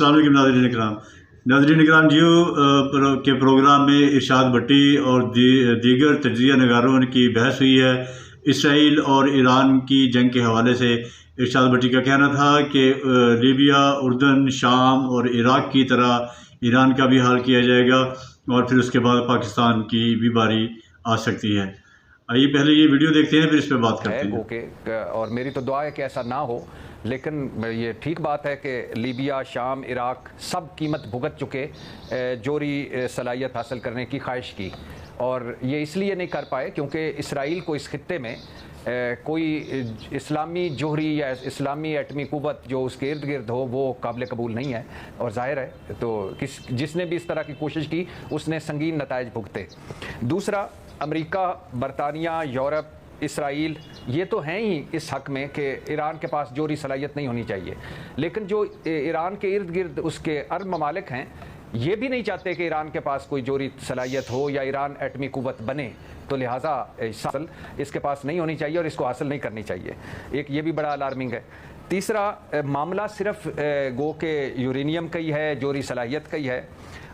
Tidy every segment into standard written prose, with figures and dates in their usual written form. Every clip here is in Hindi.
नाज़रीन इकराम, के प्रोग्राम में इरशाद भट्टी और दीगर तजिया नगारों की बहस हुई है। इसराइल और ईरान की जंग के हवाले से इरशाद भट्टी का कहना था कि लीबिया, उर्दन, शाम और इराक़ की तरह ईरान का भी हाल किया जाएगा और फिर उसके बाद पाकिस्तान की भी बारी आ सकती है। आइए पहले ये वीडियो देखते हैं, फिर इस पर बात करते हैं। ओके, और मेरी तो दुआ है कि ऐसा ना हो, लेकिन ये ठीक बात है कि लीबिया, शाम, इराक़ सब कीमत भुगत चुके जोरी सलाहियत हासिल करने की ख्वाहिश की, और ये इसलिए नहीं कर पाए क्योंकि इसराइल को इस खित्ते में कोई इस्लामी जोहरी या इस्लामी एटमी क़ुव्वत जो उसके इर्द गिर्द हो वो काबिल कबूल नहीं है। और ज़ाहिर है तो जिसने भी इस तरह की कोशिश की उसने संगीन नताइज भुगते। दूसरा, अमेरिका, बरतानिया, यूरोप, इसराइल ये तो हैं ही इस हक़ में कि ईरान के पास जोरी सलाहियत नहीं होनी चाहिए, लेकिन जो ईरान के इर्द गिर्द उसके अरब ममालिक हैं ये भी नहीं चाहते कि ईरान के पास कोई जोरी सलाहियत हो या ईरान एटमी क़ुव्वत बने, तो लिहाजा हासिल इसके पास नहीं होनी चाहिए और इसको हासिल नहीं करनी चाहिए। एक ये भी बड़ा अलार्मिंग है। तीसरा, मामला सिर्फ गो के यूरेनियम का ही है, जोरी सलाहियत का ही है,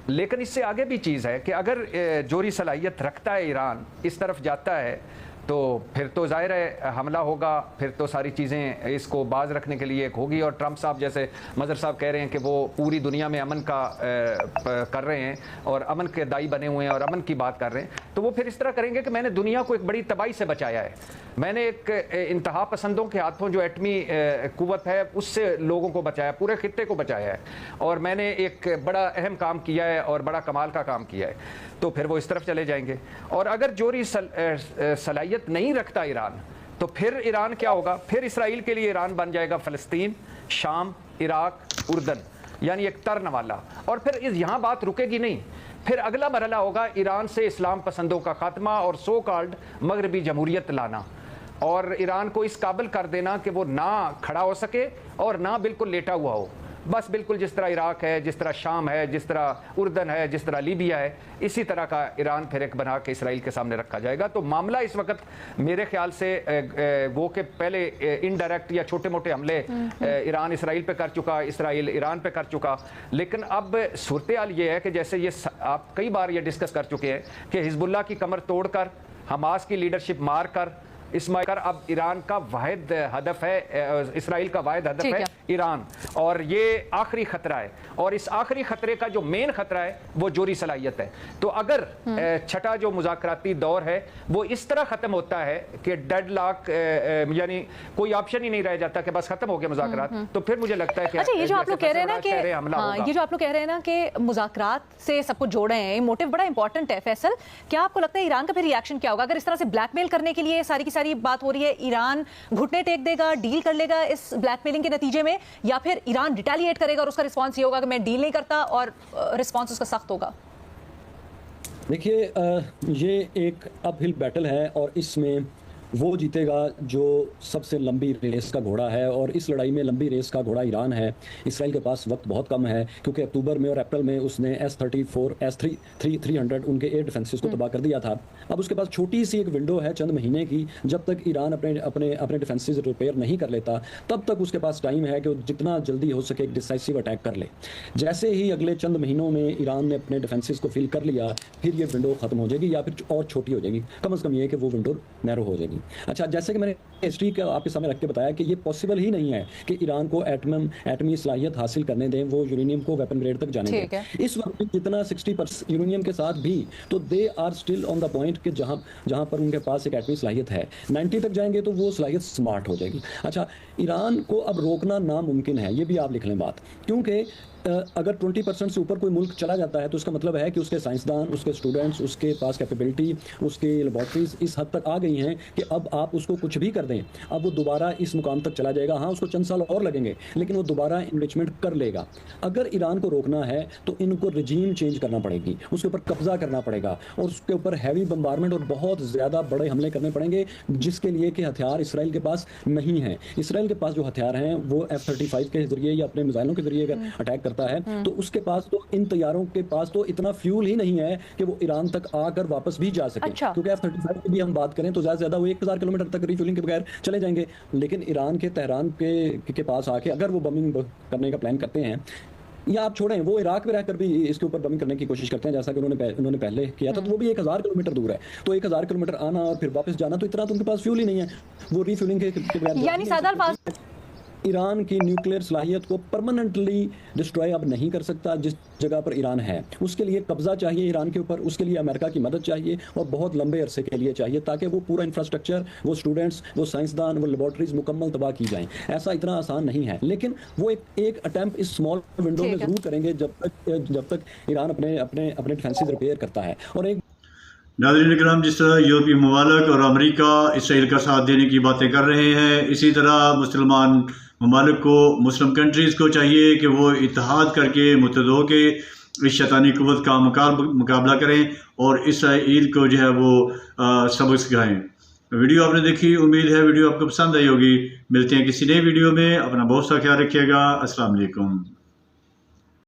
लेकिन इससे आगे भी चीज़ है कि अगर जोरी सलाहियत रखता है ईरान, इस तरफ जाता है, तो फिर तो ज़ाहिर है हमला होगा, फिर तो सारी चीज़ें इसको बाज रखने के लिए एक होगी। और ट्रंप साहब जैसे मज़हर साहब कह रहे हैं कि वो पूरी दुनिया में अमन का कर रहे हैं और अमन के दाई बने हुए हैं और अमन की बात कर रहे हैं, तो वो फिर इस तरह करेंगे कि मैंने दुनिया को एक बड़ी तबाही से बचाया है, मैंने एक इंतहा पसंदों के हाथों जो एटमी क़ुव्वत है उससे लोगों को बचाया, पूरे खित्ते को बचाया है, और मैंने एक बड़ा अहम काम किया है और बड़ा कमाल का काम किया है, तो फिर वो इस तरफ चले जाएंगे। और अगर जोरी सलाहियत नहीं रखता ईरान, तो फिर ईरान क्या होगा? फिर इसराइल के लिए ईरान बन जाएगा फ़लस्तीन, शाम, इराक़, उर्दन, यानी एक टर्न वाला। और फिर यहाँ बात रुकेगी नहीं, फिर अगला मरहला होगा ईरान से इस्लाम पसंदों का खात्मा और सो कॉल्ड मगरबी जमहूरियत लाना, और ईरान को इस काबिल कर देना कि वो ना खड़ा हो सके और ना बिल्कुल लेटा हुआ हो, बस बिल्कुल जिस तरह इराक़ है, जिस तरह शाम है, जिस तरह उर्दन है, जिस तरह लीबिया है, इसी तरह का ईरान फिर एक बना के इसराइल के सामने रखा जाएगा। तो मामला इस वक्त मेरे ख्याल से वो के पहले इनडायरेक्ट या छोटे मोटे हमले ईरान इसराइल पे कर चुका, इसराइल ईरान पे कर चुका, लेकिन अब सूरत हाल ये है कि जैसे ये आप कई बार ये डिस्कस कर चुके हैं कि हिजबुल्लाह की कमर तोड़कर, हमास की लीडरशिप मार कर, इस्माइल अब ईरान का वाहिद हदफ है, इसराइल का वाहिद हदफ है ईरान, और ये आखिरी खतरा है, और इस आखिरी खतरे का जो मेन खतरा है वो जोरी सलाहियत है। तो अगर छठा जो मुज़ाकराती दौर है वो इस तरह ख़त्म होता है कि डेड लॉक, यानी कोई ऑप्शन ही नहीं रह जाता कि बस खत्म हो गया मुज़ाकरात, तो फिर मुझे लगता है कि अच्छा, ये जो आप लोग कह रहे हैं ना कि ये जो आप लोग कह रहे हैं ना कि मुज़ाकरात से सब कुछ जोड़े हैं, मोटिव बड़ा इंपॉर्टेंट है। फैसल, क्या आपको लगता है ईरान का फिर रिएक्शन क्या होगा अगर इस तरह से ब्लैकमेल करने के लिए सारी की सारी बात हो रही है? ईरान घुटने टेक देगा, डील कर लेगा इस ब्लैकमेलिंग के नतीजे में, या फिर ईरान रिटेलिएट करेगा और उसका रिस्पांस ये होगा कि मैं डील नहीं करता और रिस्पांस उसका सख्त होगा? देखिए, ये एक अपहिल बैटल है और इसमें वो जीतेगा जो सबसे लंबी रेस का घोड़ा है, और इस लड़ाई में लंबी रेस का घोड़ा ईरान है। इसराइल के पास वक्त बहुत कम है क्योंकि अक्टूबर में और अप्रैल में उसने S-34, S-300 उनके एयर डिफेंसेस को तबाह कर दिया था। अब उसके पास छोटी सी एक विंडो है चंद महीने की, जब तक ईरान अपने डिफेंसेस रिपेयर नहीं कर लेता तब तक उसके पास टाइम है कि वो जितना जल्दी हो सके एक डिसाइसिव अटैक कर ले। जैसे ही अगले चंद महीनों में ईरान ने अपने डिफेंसेस को फिल कर लिया, फिर ये विंडो खत्म हो जाएगी या फिर और छोटी हो जाएगी, कम से कम ये कि वो विंडो नैरो हो जाएगी। अच्छा, जैसे कि मैंने हिस्ट्री का आपके सामने रख के बताया कि ये पॉसिबल ही नहीं है कि ईरान को एटमी सलाहियत हासिल करने दें, वो यूरेनियम को वेपन ग्रेड तक जाने दें। इस वक्त जितना 60% यूरेनियम के साथ भी, तो they are still on the point कि जहां पर उनके पास एक एटमी सलाहियत है, 90 तक जाएंगे तो वो सलाहियत स्मार्ट हो जाएगी। अच्छा, ईरान को अब रोकना नामुमकिन है, ये भी आप लिख लें बात, क्योंकि अगर 20% से ऊपर कोई मुल्क चला जाता है तो उसका मतलब है कि उसके साइंसदान, उसके स्टूडेंट्स, उसके पास कैपेबिलिटी, उसकी लेबॉर्ट्रीज इस हद तक आ गई हैं कि अब आप उसको कुछ भी कर दें, अब वो दोबारा इस मुकाम तक चला जाएगा। हाँ, उसको चंद साल और लगेंगे, लेकिन वो दोबारा इनरिचमेंट कर लेगा। अगर ईरान को रोकना है तो इनको रजीम चेंज करना पड़ेगी, उसके ऊपर कब्जा करना पड़ेगा, और उसके ऊपर हैवी बम्बारमेंट और बहुत ज़्यादा बड़े हमले करने पड़ेंगे, जिसके लिए कि हथियार इसराइल के पास नहीं है। इसराइल के पास जो हथियार हैं वो F-35 के जरिए या अपने मिसाइलों के जरिए अगर अटैक करता है तो उसके पास तो, इन तैयारों के पास तो इतना फ्यूल ही नहीं है कि वो ईरान तक आकर वापस भी जा सके। अच्छा। क्योंकि F-35 की भी हम बात करें तो ज़्यादा से ज़्यादा वो 1000 किलोमीटर तक रिफ्यूलिंग के बगैर चले जाएंगे, लेकिन ईरान के तेहरान के पास आके अगर वो बमिंग करने का प्लान करते हैं या आप छोड़ें, वो इराक में रहकर भी इसके ऊपर बमिंग करने की कोशिश करते हैं, जैसा कि उन्होंने पहले किया था। तो वो भी 1000 किलोमीटर दूर है, तो 1000 किलोमीटर आना और फिर वापस जाना, तो इतना तो उनके पास फ्यूल ही नहीं है, वो रीफ्यूलिंग के बगैर। यानी सादार ईरान की न्यूक्लियर सलाहियत को परमानेंटली डिस्ट्रॉय अब नहीं कर सकता जिस जगह पर ईरान है। उसके लिए कब्जा चाहिए ईरान के ऊपर, उसके लिए अमेरिका की मदद चाहिए और बहुत लंबे अरसे के लिए चाहिए, ताकि वो पूरा इंफ्रास्ट्रक्चर, वो स्टूडेंट्स, वो साइंसदान, वो लेबॉर्ट्रीज मुकम्मल तबाह की जाएं। ऐसा इतना आसान नहीं है, लेकिन वो एक अटेम्प्ट इस स्मॉल विंडो में जरूर करेंगे जब तक ईरान अपने डिफेंसेस रिपेयर करता है। और एक नाज़रीन किराम, जिस तरह यूरोपीय ममालिक और अमेरिका इसराइल का साथ देने की बातें कर रहे हैं, इसी तरह मुसलमान ममालिक को, मुस्लिम कंट्रीज़ को चाहिए कि वो इत्तेहाद करके मुत्तहद होके इस शैतानी कुव्वत का मुकाबला करें और इसराइल को जो है वो सबक सिखाएँ। वीडियो आपने देखी, उम्मीद है वीडियो आपको पसंद आई होगी। मिलते हैं किसी नई वीडियो में, अपना बहुत सा ख्याल रखिएगा। अस्सलाम वालेकुम।